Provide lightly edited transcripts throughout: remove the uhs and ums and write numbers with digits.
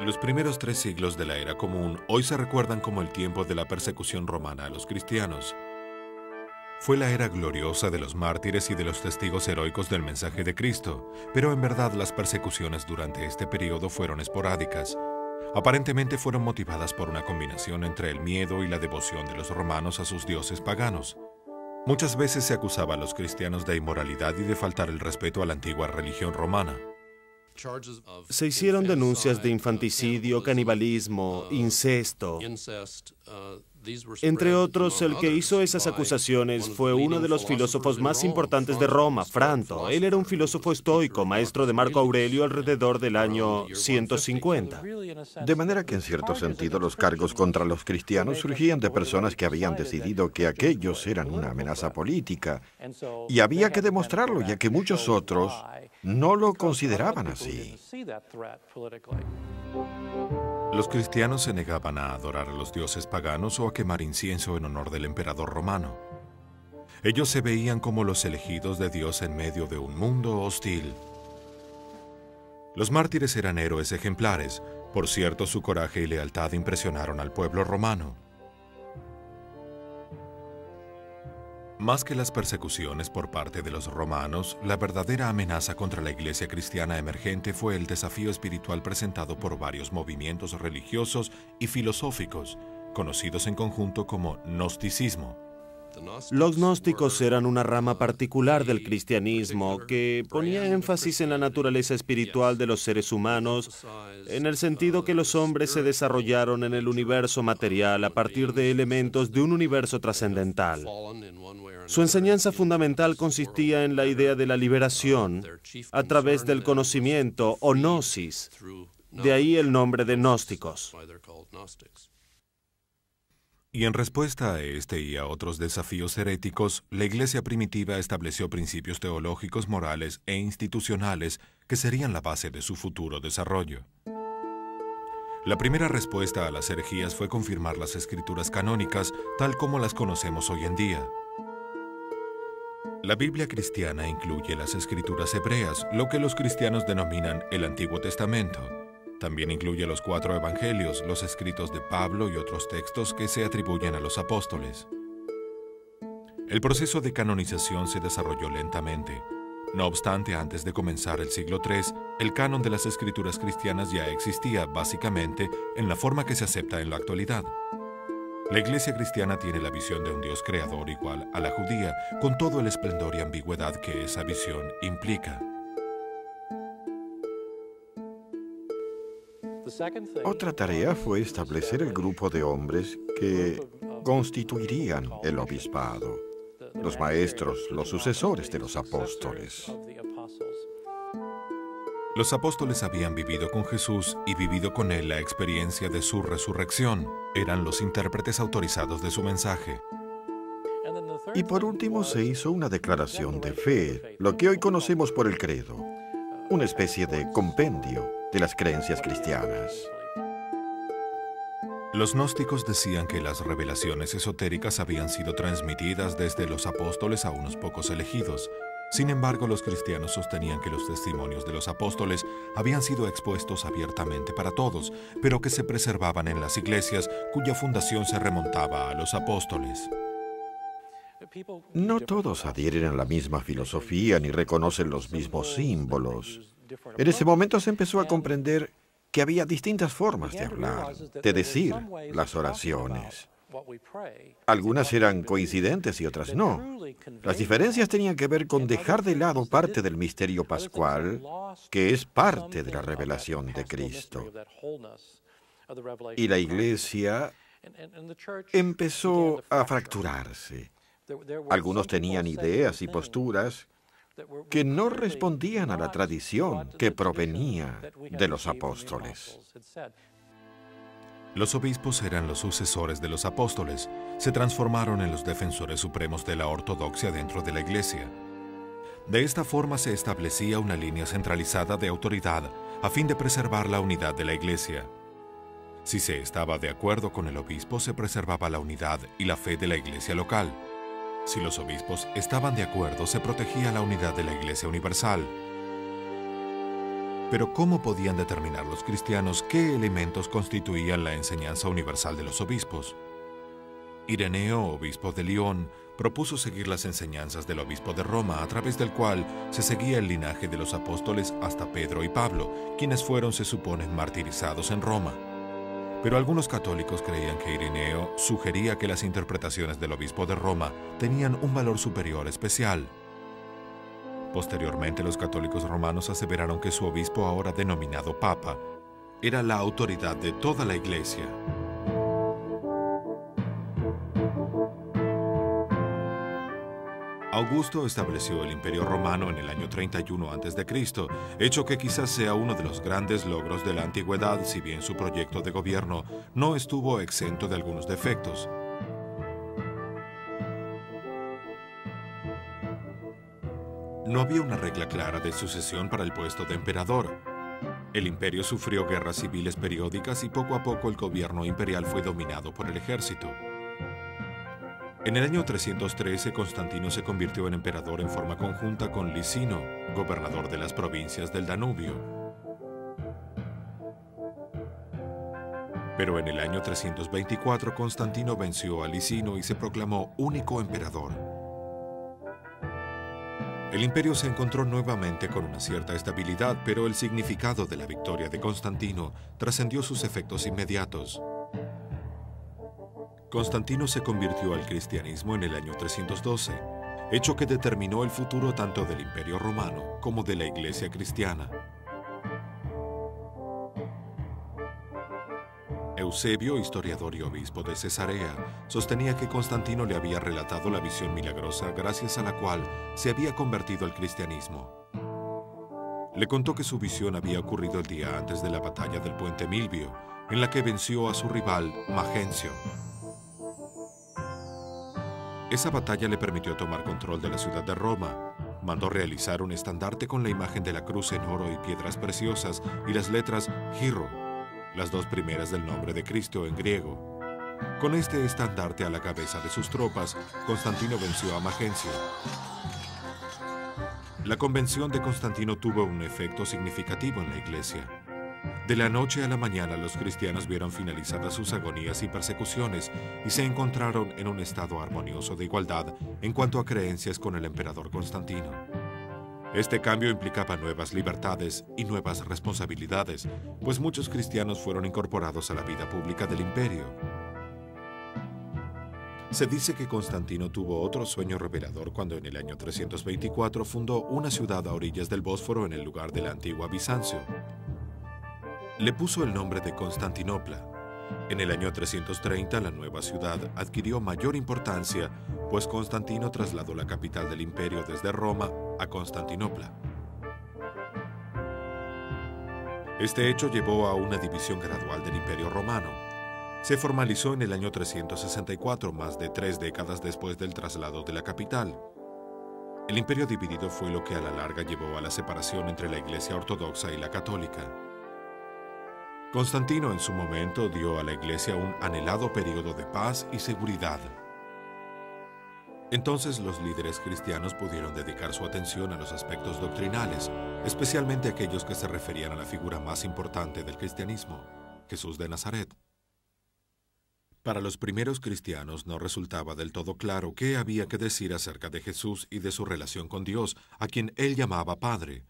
Los primeros 3 siglos de la era común hoy se recuerdan como el tiempo de la persecución romana a los cristianos. Fue la era gloriosa de los mártires y de los testigos heroicos del mensaje de Cristo, pero en verdad las persecuciones durante este periodo fueron esporádicas. Aparentemente fueron motivadas por una combinación entre el miedo y la devoción de los romanos a sus dioses paganos. Muchas veces se acusaba a los cristianos de inmoralidad y de faltar el respeto a la antigua religión romana. Se hicieron denuncias de infanticidio, canibalismo, incesto. Entre otros, el que hizo esas acusaciones fue uno de los filósofos más importantes de Roma, Franto. Él era un filósofo estoico, maestro de Marco Aurelio alrededor del año 150. De manera que en cierto sentido los cargos contra los cristianos surgían de personas que habían decidido que aquellos eran una amenaza política. Y había que demostrarlo, ya que muchos otros no lo consideraban así. Los cristianos se negaban a adorar a los dioses paganos o a quemar incienso en honor del emperador romano. Ellos se veían como los elegidos de Dios en medio de un mundo hostil. Los mártires eran héroes ejemplares. Por cierto, su coraje y lealtad impresionaron al pueblo romano. Más que las persecuciones por parte de los romanos, la verdadera amenaza contra la iglesia cristiana emergente fue el desafío espiritual presentado por varios movimientos religiosos y filosóficos, conocidos en conjunto como gnosticismo. Los gnósticos eran una rama particular del cristianismo que ponía énfasis en la naturaleza espiritual de los seres humanos, en el sentido que los hombres se desarrollaron en el universo material a partir de elementos de un universo trascendental. Su enseñanza fundamental consistía en la idea de la liberación a través del conocimiento o gnosis, de ahí el nombre de gnósticos. Y en respuesta a este y a otros desafíos heréticos, la Iglesia primitiva estableció principios teológicos, morales e institucionales que serían la base de su futuro desarrollo. La primera respuesta a las herejías fue confirmar las escrituras canónicas tal como las conocemos hoy en día. La Biblia cristiana incluye las escrituras hebreas, lo que los cristianos denominan el Antiguo Testamento. También incluye los 4 evangelios, los escritos de Pablo y otros textos que se atribuyen a los apóstoles. El proceso de canonización se desarrolló lentamente. No obstante, antes de comenzar el siglo III, el canon de las escrituras cristianas ya existía, básicamente, en la forma que se acepta en la actualidad. La Iglesia cristiana tiene la visión de un Dios creador igual a la judía, con todo el esplendor y ambigüedad que esa visión implica. Otra tarea fue establecer el grupo de hombres que constituirían el obispado, los maestros, los sucesores de los apóstoles. Los apóstoles habían vivido con Jesús y vivido con él la experiencia de su resurrección. Eran los intérpretes autorizados de su mensaje. Y por último se hizo una declaración de fe, lo que hoy conocemos por el credo, una especie de compendio de las creencias cristianas. Los gnósticos decían que las revelaciones esotéricas habían sido transmitidas desde los apóstoles a unos pocos elegidos. Sin embargo, los cristianos sostenían que los testimonios de los apóstoles habían sido expuestos abiertamente para todos, pero que se preservaban en las iglesias cuya fundación se remontaba a los apóstoles. No todos adhieren a la misma filosofía ni reconocen los mismos símbolos. En ese momento se empezó a comprender que había distintas formas de hablar, de decir las oraciones. Algunas eran coincidentes y otras no. Las diferencias tenían que ver con dejar de lado parte del misterio pascual, que es parte de la revelación de Cristo. Y la Iglesia empezó a fracturarse. Algunos tenían ideas y posturas que no respondían a la tradición que provenía de los apóstoles. Los obispos eran los sucesores de los apóstoles, se transformaron en los defensores supremos de la ortodoxia dentro de la Iglesia. De esta forma se establecía una línea centralizada de autoridad a fin de preservar la unidad de la Iglesia. Si se estaba de acuerdo con el obispo, se preservaba la unidad y la fe de la Iglesia local. Si los obispos estaban de acuerdo, se protegía la unidad de la Iglesia universal. Pero ¿cómo podían determinar los cristianos qué elementos constituían la enseñanza universal de los obispos? Ireneo, obispo de Lyon, propuso seguir las enseñanzas del obispo de Roma, a través del cual se seguía el linaje de los apóstoles hasta Pedro y Pablo, quienes fueron, se supone, martirizados en Roma. Pero algunos católicos creían que Ireneo sugería que las interpretaciones del obispo de Roma tenían un valor superior especial. Posteriormente, los católicos romanos aseveraron que su obispo, ahora denominado Papa, era la autoridad de toda la Iglesia. Augusto estableció el Imperio Romano en el año 31 a.C., hecho que quizás sea uno de los grandes logros de la antigüedad, si bien su proyecto de gobierno no estuvo exento de algunos defectos. No había una regla clara de sucesión para el puesto de emperador. El imperio sufrió guerras civiles periódicas y poco a poco el gobierno imperial fue dominado por el ejército. En el año 313, Constantino se convirtió en emperador en forma conjunta con Licino, gobernador de las provincias del Danubio. Pero en el año 324, Constantino venció a Licino y se proclamó único emperador. El imperio se encontró nuevamente con una cierta estabilidad, pero el significado de la victoria de Constantino trascendió sus efectos inmediatos. Constantino se convirtió al cristianismo en el año 312, hecho que determinó el futuro tanto del Imperio Romano como de la Iglesia cristiana. Eusebio, historiador y obispo de Cesarea, sostenía que Constantino le había relatado la visión milagrosa gracias a la cual se había convertido al cristianismo. Le contó que su visión había ocurrido el día antes de la batalla del Puente Milvio, en la que venció a su rival Magencio. Esa batalla le permitió tomar control de la ciudad de Roma. Mandó realizar un estandarte con la imagen de la cruz en oro y piedras preciosas y las letras Giro, las dos primeras del nombre de Cristo en griego. Con este estandarte a la cabeza de sus tropas, Constantino venció a Magencio. La convención de Constantino tuvo un efecto significativo en la Iglesia. De la noche a la mañana, los cristianos vieron finalizadas sus agonías y persecuciones y se encontraron en un estado armonioso de igualdad en cuanto a creencias con el emperador Constantino. Este cambio implicaba nuevas libertades y nuevas responsabilidades, pues muchos cristianos fueron incorporados a la vida pública del imperio. Se dice que Constantino tuvo otro sueño revelador cuando en el año 324 fundó una ciudad a orillas del Bósforo en el lugar de la antigua Bizancio. Le puso el nombre de Constantinopla. En el año 330 la nueva ciudad adquirió mayor importancia, pues Constantino trasladó la capital del imperio desde Roma a Constantinopla. Este hecho llevó a una división gradual del imperio romano. Se formalizó en el año 364, más de 3 décadas después del traslado de la capital. El imperio dividido fue lo que a la larga llevó a la separación entre la Iglesia ortodoxa y la católica. Constantino en su momento dio a la Iglesia un anhelado periodo de paz y seguridad. Entonces los líderes cristianos pudieron dedicar su atención a los aspectos doctrinales, especialmente aquellos que se referían a la figura más importante del cristianismo, Jesús de Nazaret. Para los primeros cristianos no resultaba del todo claro qué había que decir acerca de Jesús y de su relación con Dios, a quien él llamaba Padre.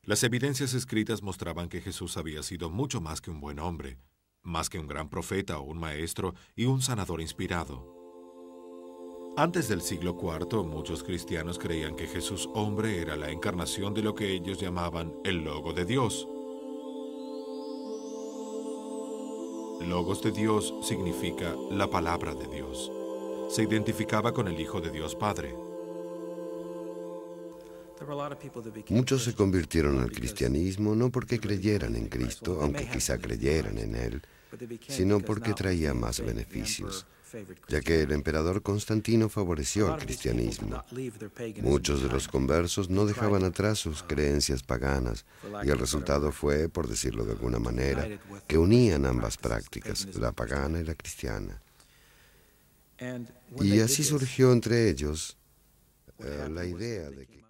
Las evidencias escritas mostraban que Jesús había sido mucho más que un buen hombre, más que un gran profeta o un maestro y un sanador inspirado. Antes del siglo IV, muchos cristianos creían que Jesús hombre era la encarnación de lo que ellos llamaban el Logo de Dios. Logos de Dios significa la palabra de Dios. Se identificaba con el Hijo de Dios Padre. Muchos se convirtieron al cristianismo no porque creyeran en Cristo, aunque quizá creyeran en Él, sino porque traía más beneficios. ya que el emperador Constantino favoreció al cristianismo. Muchos de los conversos no dejaban atrás sus creencias paganas, y el resultado fue, por decirlo de alguna manera, que unían ambas prácticas, la pagana y la cristiana. Y así surgió entre ellos la idea de que